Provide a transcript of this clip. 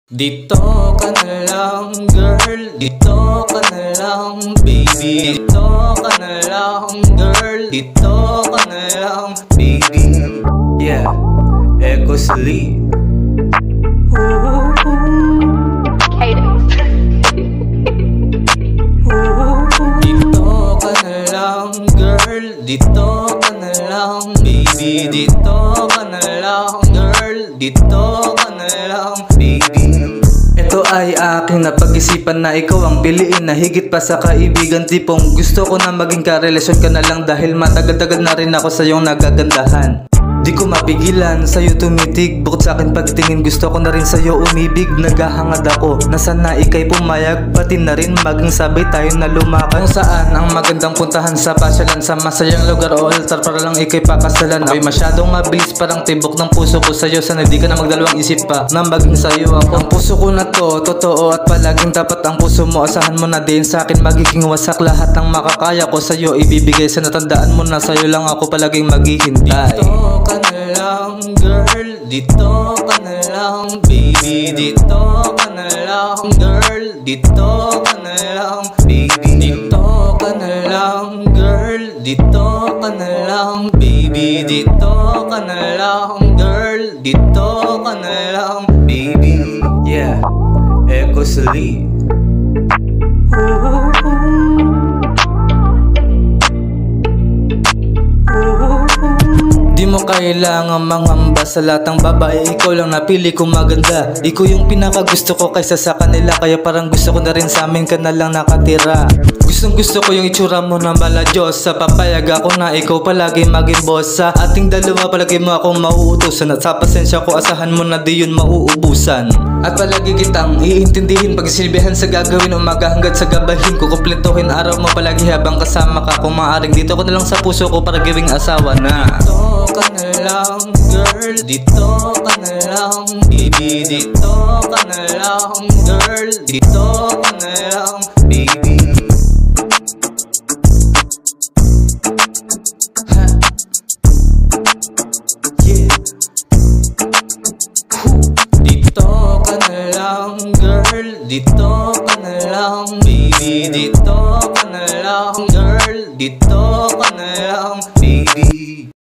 Dito ka na lang girl, dito ka na lang baby. Dito ka na lang girl, dito ka na lang baby. Yeah, Echo Sleep. Dito ka na lang girl, dito ka na lang baby. Dito ka na lang girl, dito ka na lang baby. Ito ay aking napag-isipan na ikaw ang piliin na higit pa sa kaibigan. Tipong gusto ko na maging karelasyon ka na lang dahil matagal-tagal na rin ako sa iyong nagagandahan. Di ko mapigilan sa'yo tumitig, bukod sa akin pagtingin gusto ko na rin sa'yo umibig. Naghahangad ako na sana ika'y pumayag, pati na rin maging sabay tayo na lumakad. Kung saan ang magandang puntahan sa pasyalan, sa masayang lugar o altar para lang ika'y pakasalan. Ako'y masyadong mabilis parang tibok ng puso ko sa'yo, sana di ka na magdalawang isip pa na maging sa'yo ako. Ang puso ko na to, totoo at palaging tapat ang puso mo. Asahan mo na din sa akin magiging wasak, lahat ng makakaya ko sa'yo ibibigay. Sana tandaan mo na sa'yo lang ako palaging maghihintay. Dito ka na lang girl, dito ka na lang baby. Dito ka na lang girl, dito ka na lang baby. Dito ka na lang girl, dito ka na lang baby. Dito ka na lang girl, dito ka na lang baby. Yeah, Echo Sleep. Di mo kailangan mangamba sa lahat ng babae, ikaw lang napili kong maganda. Ikaw yung pinakagusto ko kaysa sa kanila, kaya parang gusto ko na rin sa amin ka na lang nakatira. Gustong gusto ko yung itsura mo na maladyosa, papayag ako na ikaw palagi maging boss. Sa ating dalawa palagi mo akong mauutusan, at sa pasensya ko asahan mo na di yun mauubusan. At palagi kitang iintindihin, pagsilbihan sa gagawin umaga hanggat sa gabahin. Kukumpletuhin araw mo palagi habang kasama ka. Kung maaring dito ko na lang sa puso ko para gawing asawa na. Dito ka na lang girl, dito ka na lang baby. Dito ka na lang girl, dito ka na lang baby. Dito ka na lang girl, dito ka na lang baby. Dito ka na lang girl, dito ka na lang baby.